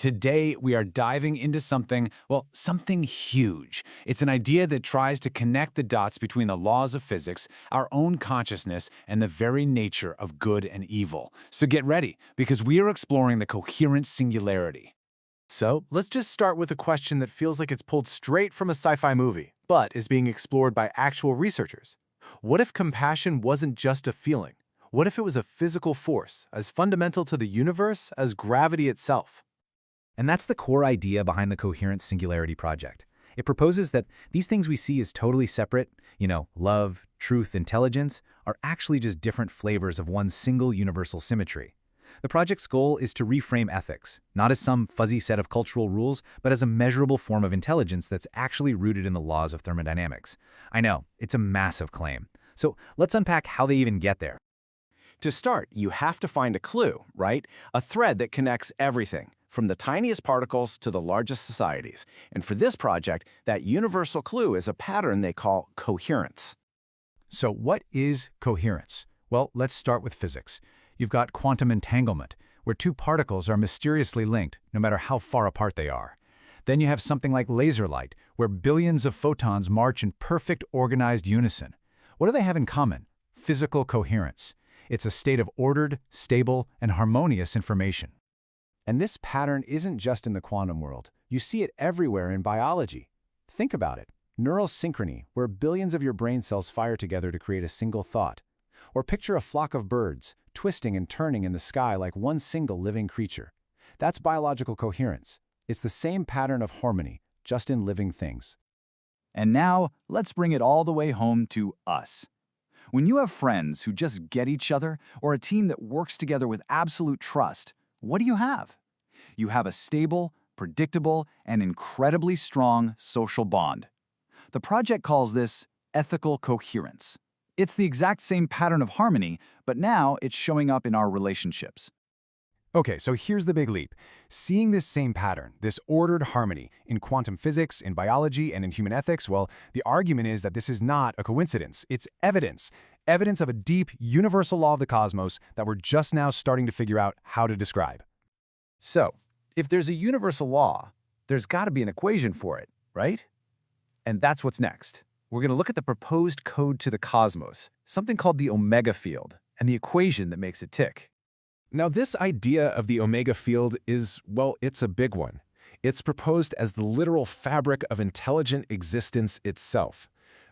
Today, we are diving into something huge. It's an idea that tries to connect the dots between the laws of physics, our own consciousness, and the very nature of good and evil. So get ready, because we are exploring the coherent singularity. So, let's just start with a question that feels like it's pulled straight from a sci-fi movie, but is being explored by actual researchers. What if compassion wasn't just a feeling? What if it was a physical force, as fundamental to the universe as gravity itself? And that's the core idea behind the Coherence Singularity Project. It proposes that these things we see as totally separate, love, truth, intelligence, are actually just different flavors of one single universal symmetry. The project's goal is to reframe ethics, not as some fuzzy set of cultural rules, but as a measurable form of intelligence that's actually rooted in the laws of thermodynamics. I know, it's a massive claim. So let's unpack how they even get there. To start, you have to find a clue, right? A thread that connects everything, from the tiniest particles to the largest societies. And for this project, that universal clue is a pattern they call coherence. So what is coherence? Well, let's start with physics. You've got quantum entanglement, where two particles are mysteriously linked, no matter how far apart they are. Then you have something like laser light, where billions of photons march in perfect organized unison. What do they have in common? Physical coherence. It's a state of ordered, stable, and harmonious information. And this pattern isn't just in the quantum world. You see it everywhere in biology. Think about it. Neural synchrony, where billions of your brain cells fire together to create a single thought. Or picture a flock of birds, twisting and turning in the sky like one single living creature. That's biological coherence. It's the same pattern of harmony, just in living things. And now, let's bring it all the way home to us. When you have friends who just get each other, or a team that works together with absolute trust, what do you have? You have a stable, predictable, and incredibly strong social bond. The project calls this ethical coherence. It's the exact same pattern of harmony, but now it's showing up in our relationships. Okay, so here's the big leap. Seeing this same pattern, this ordered harmony, in quantum physics, in biology, and in human ethics, well, the argument is that this is not a coincidence. It's evidence. Evidence of a deep, universal law of the cosmos that we're just now starting to figure out how to describe. So, if there's a universal law, there's got to be an equation for it, right? And that's what's next. We're going to look at the proposed code to the cosmos, something called the omega field, and the equation that makes it tick. Now, this idea of the omega field is, well, it's a big one. It's proposed as the literal fabric of intelligent existence itself.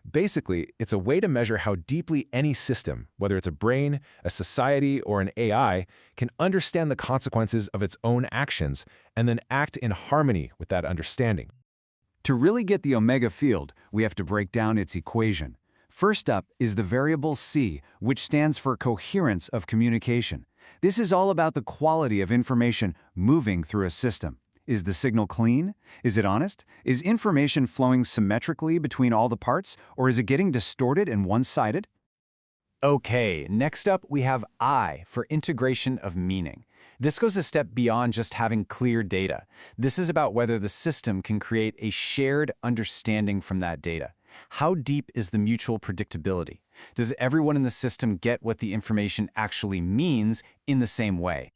Basically, it's a way to measure how deeply any system, whether it's a brain, a society, or an AI, can understand the consequences of its own actions and then act in harmony with that understanding. To really get the omega field, we have to break down its equation. First up is the variable c, which stands for coherence of communication. This is all about the quality of information moving through a system. Is the signal clean? Is it honest? Is information flowing symmetrically between all the parts, or is it getting distorted and one-sided? Okay, next up we have I for integration of meaning. This goes a step beyond just having clear data. This is about whether the system can create a shared understanding from that data. How deep is the mutual predictability? Does everyone in the system get what the information actually means in the same way?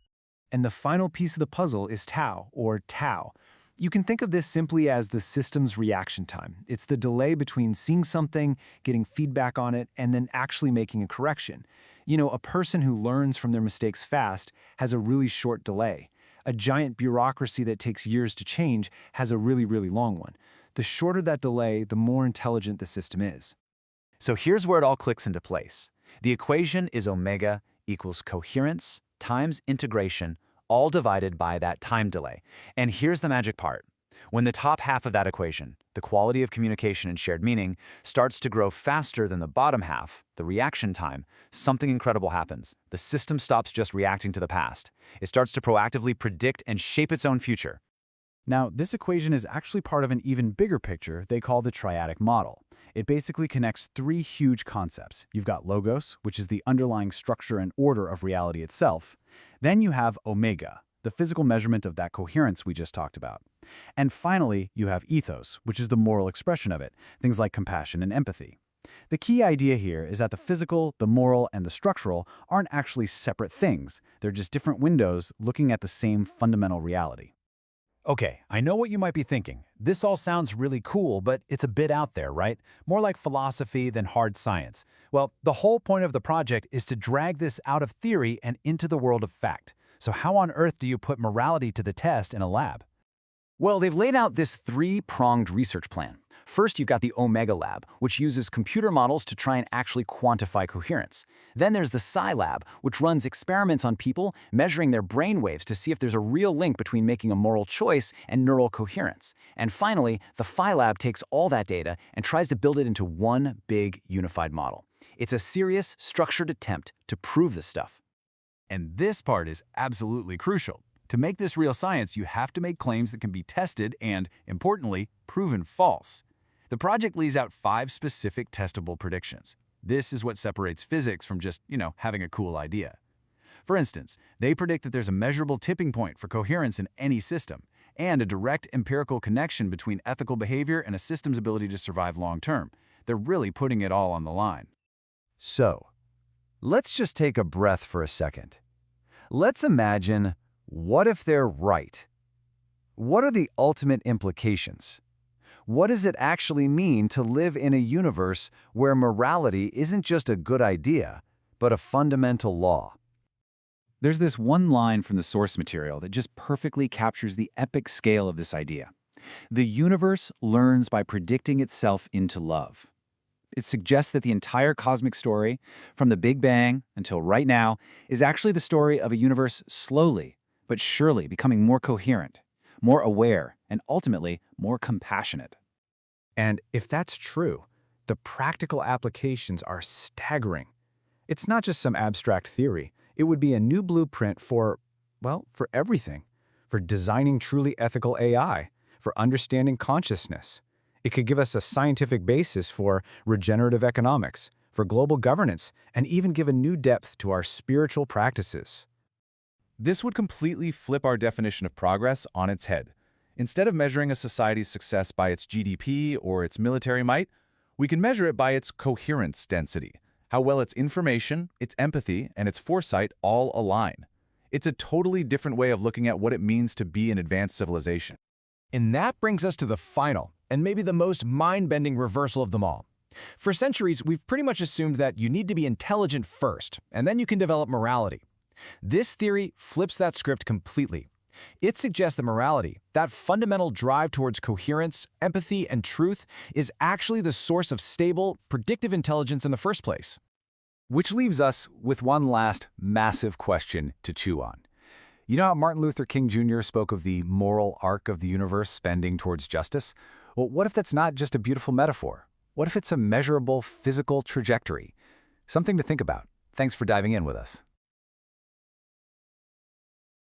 And the final piece of the puzzle is tau, or tau. You can think of this simply as the system's reaction time. It's the delay between seeing something, getting feedback on it, and then actually making a correction. A person who learns from their mistakes fast has a really short delay. A giant bureaucracy that takes years to change has a really, really long one. The shorter that delay, the more intelligent the system is. So here's where it all clicks into place. The equation is omega equals coherence times integration, all divided by that time delay. And here's the magic part. When the top half of that equation, the quality of communication and shared meaning, starts to grow faster than the bottom half, the reaction time, something incredible happens. The system stops just reacting to the past. It starts to proactively predict and shape its own future. Now, this equation is actually part of an even bigger picture they call the triadic model. It basically connects three huge concepts. You've got logos, which is the underlying structure and order of reality itself. Then you have omega, the physical measurement of that coherence we just talked about. And finally, you have ethos, which is the moral expression of it, things like compassion and empathy. The key idea here is that the physical, the moral, and the structural aren't actually separate things. They're just different windows looking at the same fundamental reality. Okay, I know what you might be thinking. This all sounds really cool, but it's a bit out there, right? More like philosophy than hard science. Well, the whole point of the project is to drag this out of theory and into the world of fact. So how on earth do you put morality to the test in a lab? Well, they've laid out this three-pronged research plan. First, you've got the Omega Lab, which uses computer models to try and actually quantify coherence. Then there's the Psi Lab, which runs experiments on people, measuring their brain waves to see if there's a real link between making a moral choice and neural coherence. And finally, the Phi Lab takes all that data and tries to build it into one big unified model. It's a serious, structured attempt to prove this stuff. And this part is absolutely crucial. To make this real science, you have to make claims that can be tested and, importantly, proven false. The project lays out 5 specific testable predictions. This is what separates physics from just, having a cool idea. For instance, they predict that there's a measurable tipping point for coherence in any system, and a direct empirical connection between ethical behavior and a system's ability to survive long-term. They're really putting it all on the line. So, let's just take a breath for a second. Let's imagine, what if they're right? What are the ultimate implications? What does it actually mean to live in a universe where morality isn't just a good idea, but a fundamental law? There's this one line from the source material that just perfectly captures the epic scale of this idea. The universe learns by predicting itself into love. It suggests that the entire cosmic story, from the Big Bang until right now, is actually the story of a universe slowly, but surely becoming more coherent, more aware, and ultimately more compassionate. And if that's true, the practical applications are staggering. It's not just some abstract theory. It would be a new blueprint for everything. For designing truly ethical AI, for understanding consciousness. It could give us a scientific basis for regenerative economics, for global governance, and even give a new depth to our spiritual practices. This would completely flip our definition of progress on its head. Instead of measuring a society's success by its GDP or its military might, we can measure it by its coherence density, how well its information, its empathy, and its foresight all align. It's a totally different way of looking at what it means to be an advanced civilization. And that brings us to the final, and maybe the most mind-bending reversal of them all. For centuries, we've pretty much assumed that you need to be intelligent first, and then you can develop morality. This theory flips that script completely. It suggests that morality, that fundamental drive towards coherence, empathy, and truth, is actually the source of stable, predictive intelligence in the first place. Which leaves us with one last massive question to chew on. You know how Martin Luther King Jr. spoke of the moral arc of the universe bending towards justice? Well, what if that's not just a beautiful metaphor? What if it's a measurable physical trajectory? Something to think about. Thanks for diving in with us.